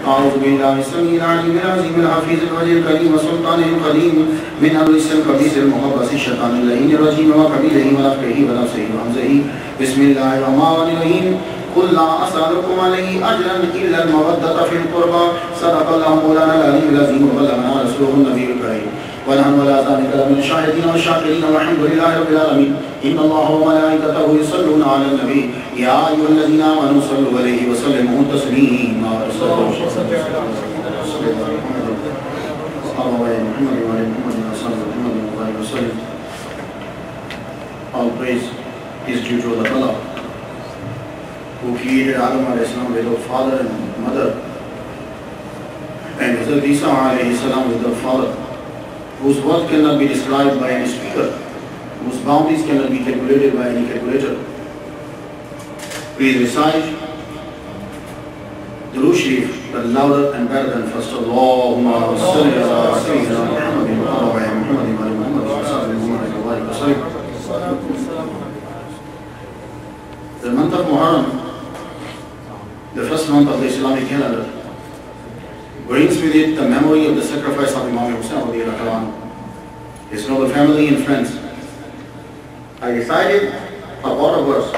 أعوذ بالله السميع العليم العظيم الحفيظ الوجه الكريم وسلطانه القديم من الرجس الخبيث المخبث الشيطان اللعين الرجيم وقبيله ونفخه ونفسه وهمزه بسم الله الرحمن الرحيم قل لا أسألكم عليه أجرا إلا المودة في القربى صدق الله مولانا العلي العظيم وبلغنا رسوله النبي الكريم ونحن على ذلك من الشاهدين والشاكرين والحمد لله رب العالمين إن الله وملائكته يصلون على النبي يا أيها الذين آمنوا صلوا عليه وسلموا تسليما All praise is due to Allah who created Adam a.s. without father and mother, and Hazrat Isa a.s. without father, whose worth cannot be described by any speaker, whose boundaries cannot be calculated by any calculator. Please recite Durood Sharif, but louder and better than first. Allahumma salli ala sayyidina Muhammadin wa ala Muhammadin wa ala Muhammadin wa sallam. The month of Muharram, the first month of the Islamic calendar, brings with it the memory of the sacrifice of Imam Hussain, his noble family and friends. I recited about a verse,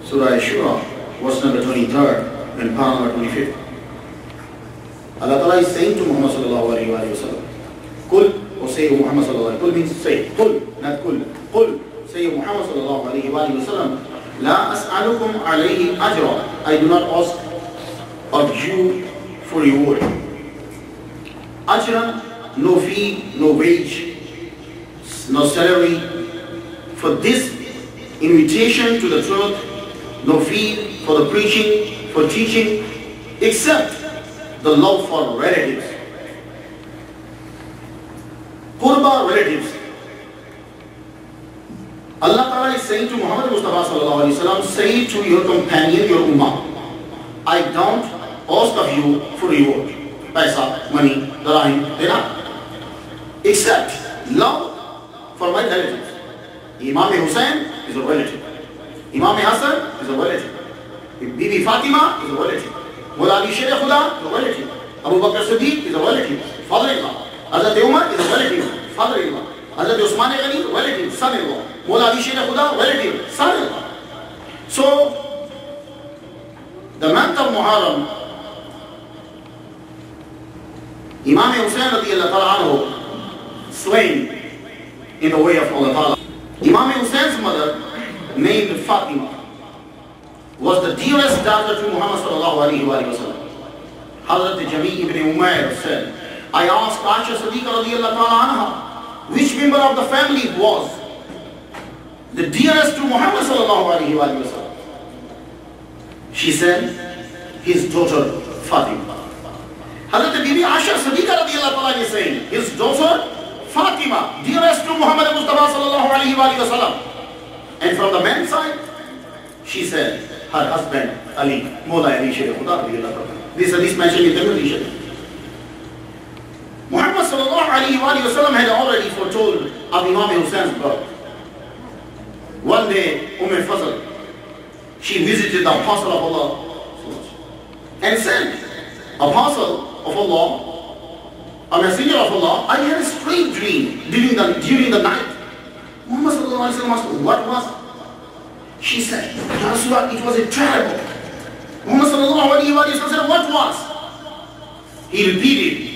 Surah Shura, verse number 23rd and part number 25th. Allah Ta'ala is saying to Muhammad sallallahu alayhi wa sallam, Kul, or say Muhammad sallallahu alayhi wa sallam, Kul means say, Kul, not Kul. Kul, say Muhammad sallallahu alayhi wa sallam, La as'alukum alayhi ajra. I do not ask of you for reward. Ajra, no fee, no wage, no salary. For this invitation to the truth, no fee for the preaching, for teaching, except the love for relatives. Qurba relatives. Allah Ta'ala is saying to Muhammad Mustafa sallallahu alaihi wasallam, say to your companion, your ummah, I don't ask of you for reward, paisa, money, darahim, dinar, except love for my relatives. Imam Hussain is a relative. Imam Hassan is a relative. Bibi Fatima is a relative. Mullah Ali Sher Khuda is a relative. Abu Bakr Siddiq is a relative, father-in-law. Hazrat Umar is a relative, father-in-law. Hazrat Usman Ghani, relative, son-in-law. Mullah Ali Sher Khuda, relative, son-in-law. So, the month of Muharram, Imam Hussain radiyallahu ta'ala anhu slain in the way of Allah Ta'ala. Imam Hussein's mother, named Fatima, was the dearest daughter to Muhammad sallallahu alayhi wa sallam. Hazrat Jami ibn Umayr said, I asked Aisha Siddiqa radiyallahu ta'ala anha, which member of the family was the dearest to Muhammad sallallahu alayhi wa sallam? She said, his daughter Fatima. Hazrat Bibi Aisha Siddiqa radiyallahu ta'ala is saying, his daughter Fatima, dearest to Muhammad Mustafa sallallahu alayhi wa sallam. And from the men's side, she said, her husband Ali, Mullah Ali Sher Khuda radiyallahu ta'ala. This hadith mentioned in Tirmidhi Sharif. Muhammad sallallahu alayhi wa sallam had already foretold of Imam Hussein's birth. One day, Fazl, she visited the Apostle of Allah and said, Apostle of Allah, a messenger of Allah, I had a strange dream during the night. Muhammad sallallahu alayhi wa sallam asked, what was it? She said, Ya Rasulullah, it was a terrible. Muhammad sallallahu alayhi wa sallam said, what was? He repeated.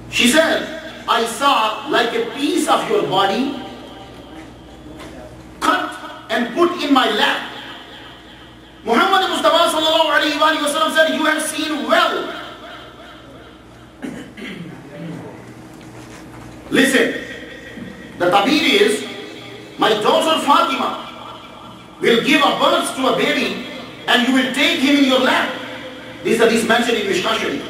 She said, I saw like a piece of your body cut and put in my lap. Muhammad Mustafa sallallahu alayhi wa sallam said, you have seen well. Listen, the tabir is, my daughter Fatima will give a birth to a baby and you will take him in your lap. These are mentioned in Mishkah Sharif.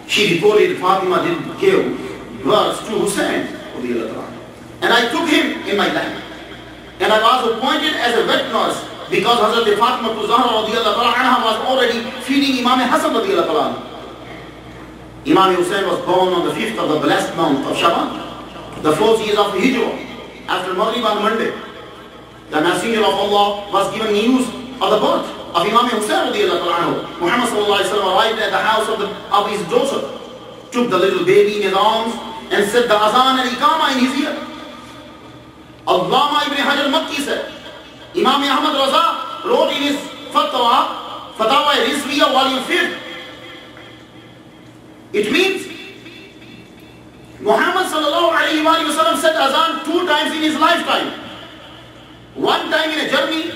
She reported Fatima didn't give birth to Hussein, and I took him in my lap. And I was appointed as a wet nurse because Hazrat Fatima was already feeding Imam Hassan. Imam Hussain was born on the 5th of the blessed month of Shaban, the 4th year of Hijrah, after Maghrib on Monday. The Messenger of Allah was given news of the birth of Imam Hussain radiallahu anhu, Muhammad sallallahu alaihi wasallam arrived at the house of his daughter, took the little baby in his arms and said the azan and iqama in his ear. Allama ibn Hajar Makki said, Imam Ahmad Raza wrote in his Fatawa Rizviya volume 5. It means Muhammad sallallahu alayhi wa sallam said azan 2 times in his lifetime. 1 time in a journey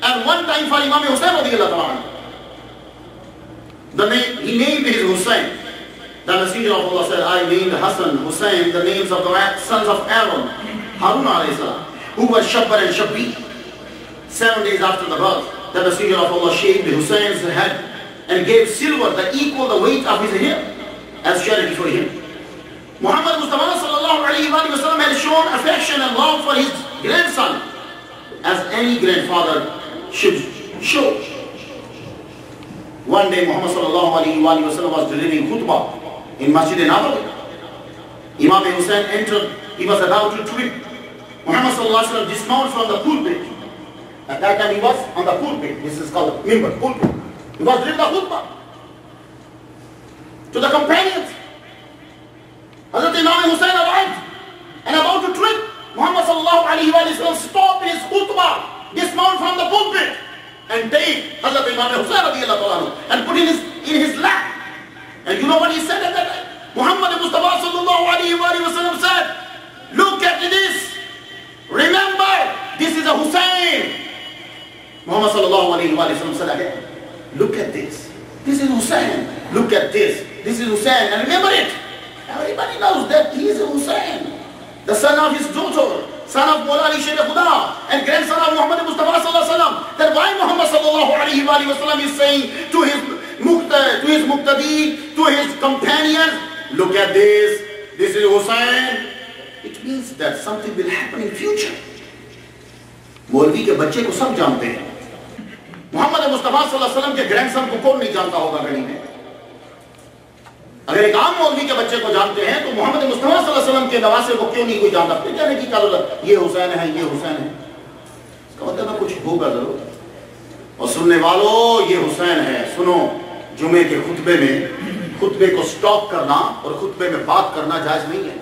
and 1 time for Imam Hussain radiallahu anhu. He named his Hussain. The Messenger of Allah said, I named Hassan, Hussain, the names of the sons of Aaron, Harun alayhi salam, who was Shabbar and Shabbi. 7 days after the birth, the Messenger of Allah shaved Hussein's head and gave silver that equal the weight of his hair as charity for him. Muhammad Mustafa sallallahu alayhi wa sallam had shown affection and love for his grandson as any grandfather should show. One day Muhammad sallallahu alayhi wa sallam was delivering khutbah in Masjid Nabawi. Imam Hussain entered, he was about to trip. Muhammad sallallahu alayhi wa sallam dismounted from the pulpit. At that time he was on the pulpit. This is called mimbar, pulpit. He was delivering the khutbah to the companions. Hazrat Imam Hussain arrived and about to trip. Muhammad sallallahu alayhi wa sallam stopped his khutbah, dismount from the pulpit and take Hazrat Imam Hussain radiallahu anhu and put in his lap. And you know what he said at that time? Muhammad Mustafa sallallahu alayhi wa sallam said, look at this. Remember, this is a Hussain. Muhammad sallallahu alayhi wa sallam said again, look at this. This is Hussain. Look at this. This is Hussain. And remember it. Everybody knows that he is Hussain, the son of his daughter, son of Mawla Ali Sher Khuda, and grandson of Muhammad Mustafa sallallahu alaihi wasallam. Then why Muhammad sallallahu alaihi wasallam is saying to his muqtadi, to his companions, look at this. This is Hussain. It means that something will happen in future. मौलवी के बच्चे को सब जानते हैं. मोहम्मद मुस्तफा सल्लल्लाहु अलैहि वसल्लम के ग्रैंडसन को कौन नहीं जानता होगा गली में? अगर एक आम मौलवी के बच्चे को जानते हैं तो मोहम्मद मुस्तफा सल्लल्लाहु अलैहि वसल्लम के नवासे को क्यों नहीं कोई जानता? फिर कहने की क्या ये हुसैन है, ये हुसैन है. इसका मतलब कुछ होगा जरूर. और सुनने वालों, ये हुसैन है. सुनो, जुमे के खुतबे में खुतबे को स्टॉप करना और खुतबे में बात करना जायज नहीं है.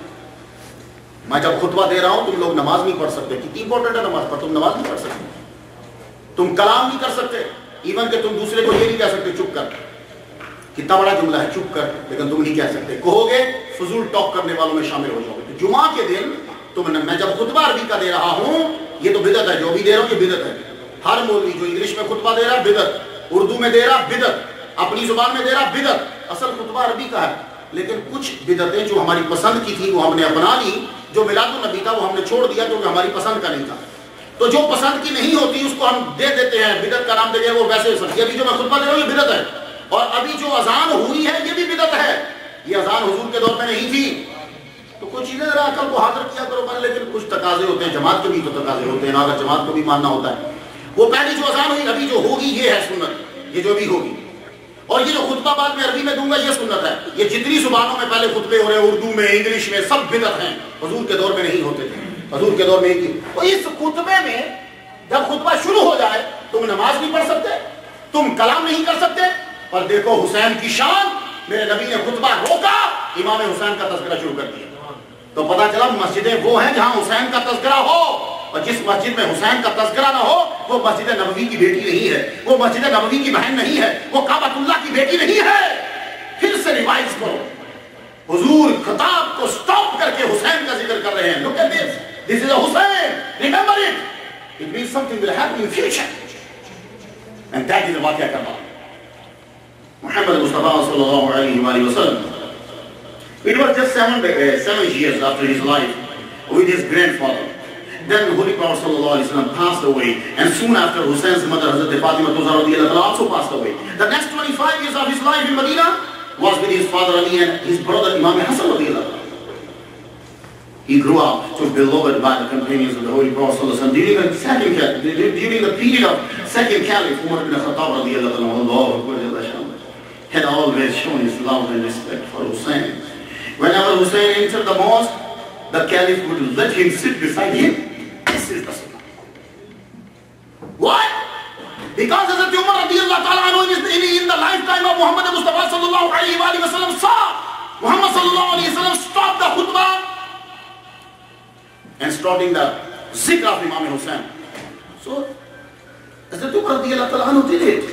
मैं जब खुतबा दे रहा हूं, तुम लोग नमाज नहीं पढ़ सकते. कितनी इंपॉर्टेंट है नमाज, पर तुम नमाज नहीं पढ़ सकते. तुम कलाम नहीं कर सकते. इवन के तुम दूसरे को ये नहीं कह सकते चुप कर. कितना बड़ा जुमला है, चुप कर, लेकिन तुम नहीं कह सकते. कहोगे फजूल टॉक करने वालों में शामिल हो जाओगे. तो जुमा के दिन मैं जब खुतबा अरबी का दे रहा हूं, ये तो बिदत है. जो भी दे रहा हूं ये बिदत है. हर मौलवी जो इंग्लिश में खुतबा दे रहा है बिदत, उर्दू में दे रहा बिदत, अपनी जुबान में दे रहा बिदत. असल खुतबा अरबी का है, लेकिन कुछ बिदतें जो हमारी पसंद की थी वो हमने अपना ली. जो मिलादुन नबी था वो हमने छोड़ दिया क्योंकि हमारी पसंद का नहीं था. तो जो पसंद की नहीं होती उसको हम दे देते हैं, बिदत का नाम दे दिया. वो वैसे ये अभी जो मैं खुतबा दे रहा हूं ये बिदत है. और अभी जो अजान हुई है ये भी बिदत है. ये अजान हुजूर के दौर में नहीं थी. तो कुछ चीजें जरा अकल को हाजिर किया करो पर. लेकिन कुछ तकाजे होते हैं, जमात के भी तो तकाजे होते हैं ना, अगर जमात को भी मानना होता है. वो पहली जो अजान हुई, अभी जो होगी ये है सुन्नत, ये जो भी होगी. और ये जो खुतबा बाद में अरबी में दूंगा ये सुन्नत है. ये जितनी जुबानों में पहले खुतबे हो रहे, उर्दू में, इंग्लिश में, सब बिदत हैं. हुजूर के दौर में नहीं होते थे. हुजूर के दौर में ही. तो इस खुतबे में जब खुतबा शुरू हो जाए, तुम नमाज नहीं पढ़ सकते, तुम कलाम नहीं कर सकते. पर देखो हुसैन की शान, मेरे नबी ने खुतबा रोका, इमाम हुसैन का तज़किरा शुरू कर दिया. तो पता चला मस्जिदें वो हैं जहां हुसैन का तज़किरा हो. और जिस मस्जिद में हुसैन का तज़किरा ना हो वो मस्जिद नबवी की बेटी नहीं है, वो मस्जिद नबवी की बहन नहीं है, वो काबतुल्लाह की बेटी नहीं है. फिर से रिवाइज करो. हुजूर खिताब को स्टॉप करके हुसैन का जिक्र कर रहे हैं. Look at this, this is a Hussain, remember it. It means something will happen in future, and that is what करना. Muhammad Mustafa sallallahu alaihi wasallam. It was just 7 years after his life with his grandfather. Then the Holy Prophet sallallahu alaihi wasallam passed away, and soon after Husain's mother Hazrat Fatima radhiyallahu anha also passed away. The next 25 years of his life in Medina was with his father Ali and his brother Imam Hassan radhiyallahu anhu. He grew up to be beloved by the companions of the Holy Prophet sallallahu alaihi wasallam. During the period of second caliph Umar ibn Khattab radhiyallahu anhu, had always shown his love and respect for Hussein. Whenever Hussein entered the mosque, the caliph would let him sit beside him. This is the sunnah. Why? Because Hazrat Umar shouting the zikr of Imam Hussain. So Hazrat Umar radiyallahu ta'ala anhu did it.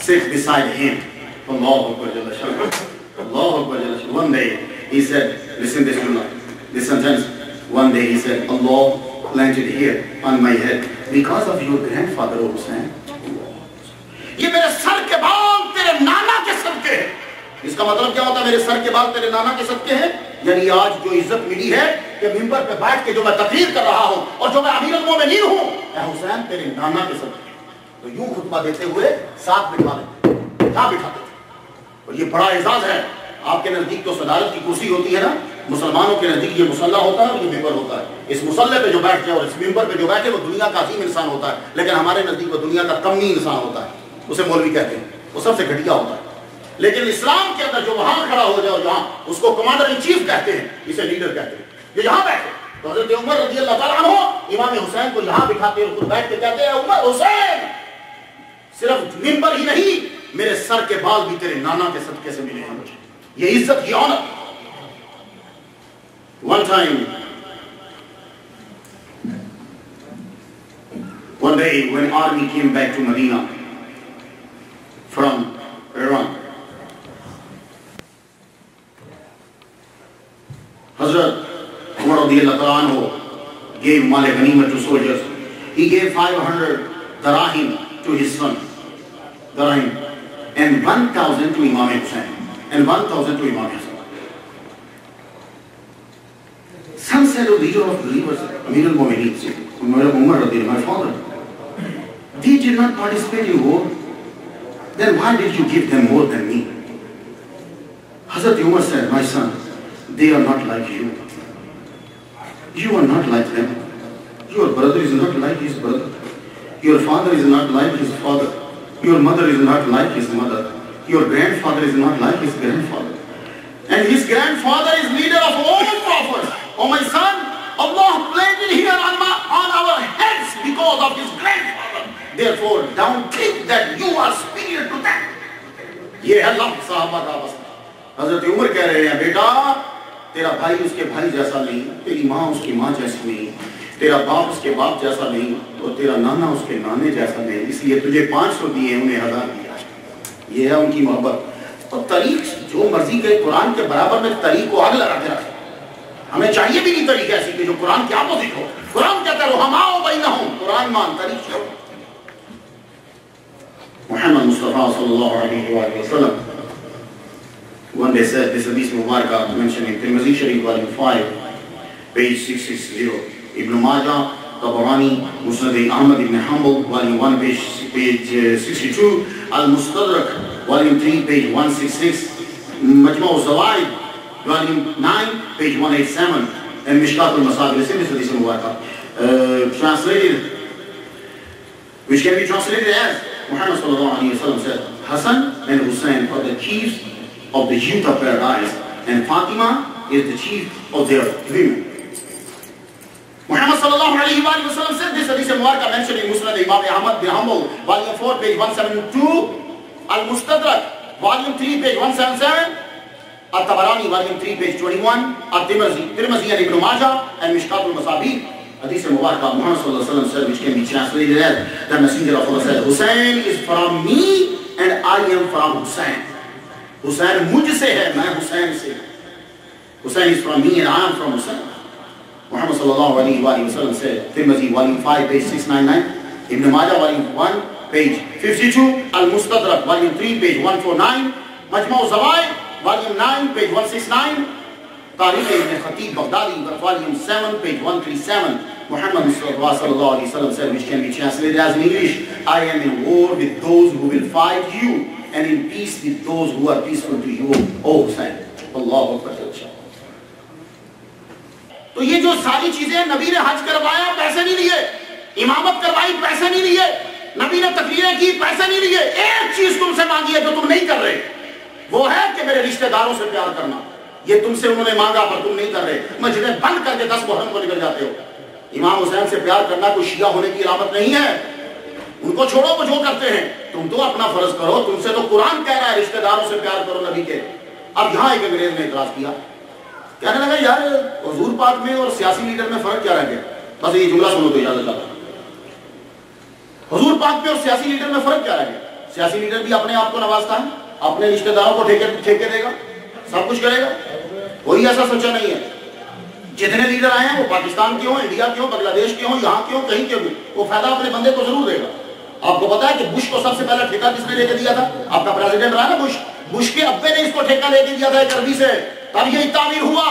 Sit beside him. Allahu Akbar Jalla Sha'nuhu. Allahu Akbar Jalla Sha'nuhu. One day he said, listen this sentence. One day he said, Allah planted here on my head because of your grandfather, O Hussain. ये मेरे sir के बाल तेरे नाना के सदके हैं। इसका मतलब क्या होता है? मेरे सर के बाल तेरे नाना के सदके हैं। यानी आज जो इज्जत मिली है कि मिंबर पे बैठ के जो मैं तकरीर कर रहा हूं और जो मैं अमीरुल मोमिनीन हूं, हुसैन तेरे नाना के सदके। तो यूं खुतबा देते हुए साथ बिठा देते, क्या बिठाते थे। और ये बड़ा एजाज है। आपके नजदीक तो सदारत की कुर्सी होती है ना, मुसलमानों के नजदीक ये मुसल्ला होता है और ये मिंबर होता है। इस मुसल्ले पे जो बैठ जाए और इस मिंबर पे जो बैठे वो दुनिया का अजीम इंसान होता है, लेकिन हमारे नजदीक वो दुनिया का कमी इंसान होता है। उसे मौलवी कहते हैं, वो सबसे घटिया होता है। लेकिन इस्लाम के अंदर जो वहां खड़ा हो जाए, जहां उसको कमांडर इन चीफ कहते हैं, इसे लीडर कहते हैं। ये यहां बैठे तो हजरत उमर रज़ियल्लाहु ताला अन्हु इमाम हुसैन को यहां बिठाते हैं, खुद बैठ के कहते हैं, उमर हुसैन सिर्फ मिंबर ही नहीं, मेरे सर के बाल भी तेरे नाना के सदके से मिले हैं मुझे। ये इज्जत, ये honour. One day when army came back to Medina from Iran, Hazrat Umar radiyallahu ta'ala anhu gave mal ghanimah to soldiers. He gave 500 darahim to his son, darahim, and 1,000 to Imam Hussain, and 1,000 to Imam Hassan. Some said, "Oh, leader of believers, Amir al-Mu'mineen, Umar radiyallahu, my father, they did not participate in war. Then why did you give them more than me?" Hazrat Umar said, "My son, they are not like you. You are not like them. Your brother is not like his brother. Your father is not like his father. Your mother is not like his mother. Your grandfather is not like his grandfather. And his grandfather is leader of all prophets. Oh my son, Allah planted here on our heads because of his grandfather. Therefore, don't think that you are superior to them." ये है लफ्ज़ साहबा का बस। हजरत उमर कह रहे हैं, बेटा तेरा भाई उसके भाई जैसा नहीं, तेरी माँ उसकी माँ जैसी नहीं, तेरा बाप उसके बाप जैसा नहीं, और तेरा नाना उसके नाने जैसा नहीं, इसलिए तुझे 500 दिए, उन्हें 1000 दिया। ये है उनकी मोहब्बत। तो तरीक जो मर्जी के कुरान के बराबर में तरीक को आग लगा के रखे। हमें चाहिए भी नहीं तरीक ऐसी कि जो कुरान के अपोजिट हो। कुरान कहता है हम आओ बैनहुम, कुरान मान तरीक हो। Muhammad Mustafa sallallahu alaihi wasallam one day said, this hadith Mubarak mentioned in Tirmidhi Sharif volume 5 page 660, Ibn Majah, Tabarani, Musnad Ahmad ibn Hanbal volume 1 page 62, Al-Mustadrak volume 3 page 166, Majma' al-Zawaid volume 9 page 187, and Mishkat al-Masabih. Listen to this hadith Mubarak, translated, which can be translated as Muhammad sallallahu alaihi wasallam said, Hassan and Hussein are the chiefs of the youth of paradise, and Fatima is the chief of their women. Muhammad sallallahu alaihi wasallam said this hadith Mubarak mentioned in Musnad Imam Ahmad bin Hanbal, volume 4, page 172, Al-Mustadrak, volume 3, page 177, Al-Tabarani, volume 3, page 21, Al-Tirmidhi and Ibn Majah, and Mishkat al-Masabih. Hadith Mubarak Muhammad sallallahu alaihi wasallam said, which can be translated as, the Messenger of Allah said, Hussein is from me and I am from Hussein. Hussein mujhse hai, main Hussein se. Hussein is from me and I am from Hussein. Muhammad sallallahu alaihi wasallam said, Tirmidhi volume 5 page 699, Ibn Majah volume 1 page 52, Al-Mustadrak volume 3 page 149, Majma' al-Zawaid volume 9 page 169, Tariq ibn Khatib Baghdadi volume 7 page 137. Muhammad sallallahu alaihi wasallam said, which can be translated as in English, I am in war with those who will fight you, and in peace with those who are peaceful to you, O Hussein. Allahu Akbar. तो ये जो सारी चीजें नबी ने हज करवाया, पैसे नहीं लिए, इमामत करवाई, पैसे नहीं लिए, नबी ने तकरीरें की, पैसे नहीं लिए, एक चीज तुमसे मांगी है जो तुम नहीं कर रहे, वो है कि मेरे रिश्तेदारों से प्यार करना। ये तुमसे उन्होंने मांगा पर तुम नहीं कर रहे, मस्जिदें बंद करके 10 मुहर्रम को निकल जाते हो। इमाम हुसैन से प्यार करना कोई शिया होने की इलामत नहीं है। उनको छोड़ो, वो जो करते हैं, तुम तो अपना फर्ज करो। तुमसे तो कुरान कह रहा है रिश्तेदारों से प्यार करो नबी के। अब यहाँ एक अंग्रेज ने इतराज किया, कहने लगा यार हुजूर पाक में और सियासी लीडर में फर्क क्या रह गया? बस ये जुमला सुनो तो याद आता। हुजूर पाक में और सियासी लीडर में फर्क क्या रह गया? सियासी लीडर भी अपने आप को नवाजता है, अपने रिश्तेदारों को ठेके देगा, सब कुछ करेगा। कोई ऐसा सोचा नहीं है। जितने लीडर आए हैं वो पाकिस्तान के हो, इंडिया के हो, बांग्लादेश के हो, यहाँ के हो, कहीं के हो, वो फायदा अपने बंदे को जरूर देगा। आपको पता है कि बुश को सबसे पहला ठेका किसने लेके दिया था? आपका प्रेसिडेंट रहा ना बुश के अब्बे ने इसको ठेका लेके दिया था एक अरबी से, तब ये इतना अमीर हुआ।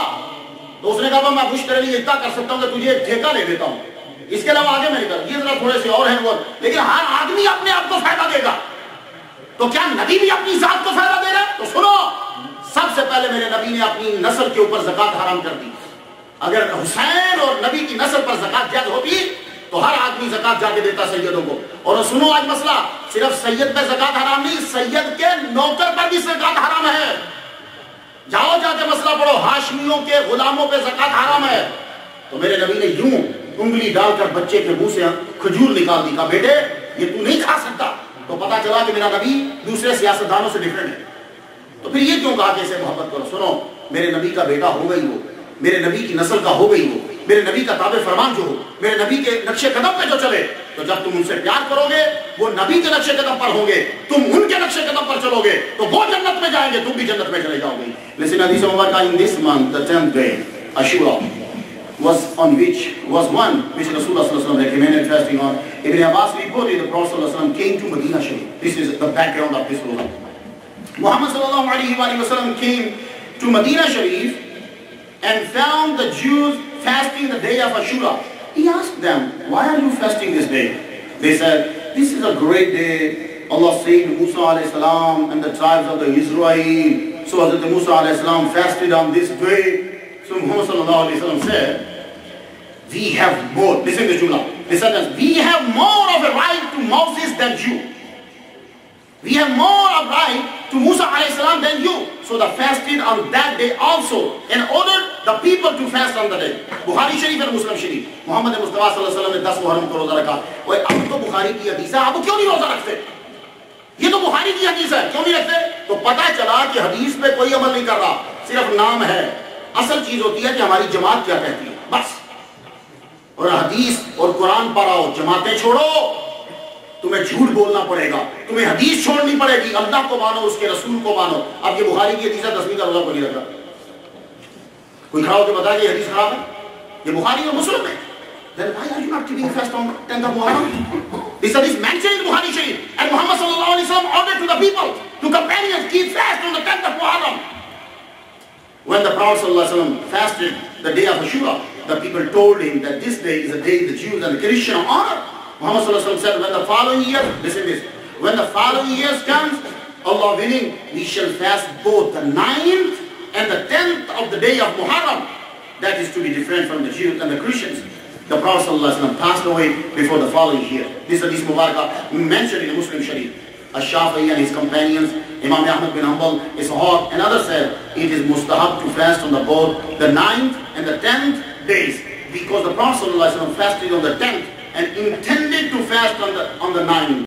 तो उसने कहा मैं बुश तेरे लिए इतना कर सकता हूँ कि तुझे एक ठेका ले देता हूँ, इसके अलावा आगे मैं नहीं कर। ये जरा थोड़े से और हैं वो, लेकिन हर आदमी अपने आप को फायदा देगा। तो क्या नबी भी अपनी जात को फायदा दे रहा है? तो सुनो, सबसे पहले मेरे नबी ने अपनी नस्ल के ऊपर ज़कात हराम कर दी। अगर हुसैन और नबी की नस्ल पर ज़कात जायज़ होती तो हर आदमी ज़कात जाके देता सैयदों को। और सुनो, आज मसला सिर्फ सैयद पे ज़कात हराम नहीं, सैयद के नौकर पर भी ज़कात हराम है। जाओ जाके मसला पढ़ो, हाशमियों के गुलामों पे ज़कात हराम है। तो मेरे नबी ने यूं उंगली डालकर बच्चे के मुंह से खजूर निकाल दी, कहा बेटे ये तू नहीं खा सकता। तो पता चला कि मेरा नबी दूसरे सियासतदानों से डिफरेंट है। तो फिर ये क्यों कहा कि इसे मोहब्बत करो? सुनो, मेरे नबी का बेटा हो गई वो, मेरे नबी की नस्ल का हो गई वो, मेरे नबी का ताबे फरमान जो हो, मेरे नबी के नक्शे कदम पे जो चले, तो जब तुम उनसे प्यार करोगे वो नबी के नक्शे कदम पर होंगे, तुम उनके नक्शे कदम पर चलोगे तो वो जन्नत में जाएंगे, तुम भी जन्नत में चले जाओगे। Listen, हदीस मुबारक in this month, the 10th day, Ashura, was one which Rasulullah sallallahu alaihi wasallam recommended fasting on. Ibn Abbas reported the Prophet sallallahu alaihi wasallam came to Medina Sharif. This is the background of this program. Muhammad sallallahu alaihi wasallam came to Medina Sharif and found the Jews fasting the day of Ashura. He asked them, why are you fasting this day? They said, this is a great day. Allah saved Musa alayhi salam and the tribes of the Israel. So Hazrat Musa alayhi salam fasted on this day. So Muhammad sallallahu alayhi wasallam said, we have more, listen to the Jumla, the sentence, we have more of a right to Moses than you. We have more of right to Musa alayhi salam than you. So they fasted on that day also and ordered the people to fast on the day. Bukhari Sharif and Muslim Sharif. Muhammad Mustafa sallallahu alayhi wasallam ने 10 मुहर्रम को रोजा रखा। ओए अब तो बुखारी की हदीस है, अब क्यों नहीं रोजा रखते? ये तो बुखारी की हदीस है, क्यों नहीं रखते? तो पता चला कि हदीस पे कोई अमल नहीं कर रहा, सिर्फ नाम है। असल चीज होती है कि हमारी जमात क्या कहती है, बस। और हदीस और कुरान पर आओ, जमातें छोड़ो, तुम्हें झूठ बोलना पड़ेगा, तुम्हें हदीस छोड़नी पड़ेगी, अल्लाह को मानो, उसके रसूल को मानो। अब ये बुखारी की हदीस है, 10वीं का रोजा को नहीं रखा। कोई खड़ा होकर बताया कि हदीस खराब है, ये बुखारी और मुस्लिम है। Then why are you not keeping fast on 10th of Muharram? This is mentioned in Bukhari Sharif, and Muhammad sallallahu alaihi wasallam ordered to the people, to companions, keep fast on the 10th of Muharram. When the Prophet sallallahu alaihi wasallam fasted the day of Ashura, the people told him that this day is a day the Jews and the Christians honor. Muhammad sallallahu alaihi wasallam said, when the following year, listen to this, when the following years comes, Allah willing, we shall fast both the 9th and the 10th of the day of Muharram. That is to be different from the Jews and the Christians. The Prophet ﷺ passed away before the following year. This hadith Mubarakah mentioned in the Muslim Sharif. Ash-Shafi'i and his companions, Imam Ahmad bin Hanbal, Ishaq, and others said it is mustahab to fast on both the 9th and the 10th days, because the Prophet ﷺ fasted on the 10th and intended to fast on the 9th.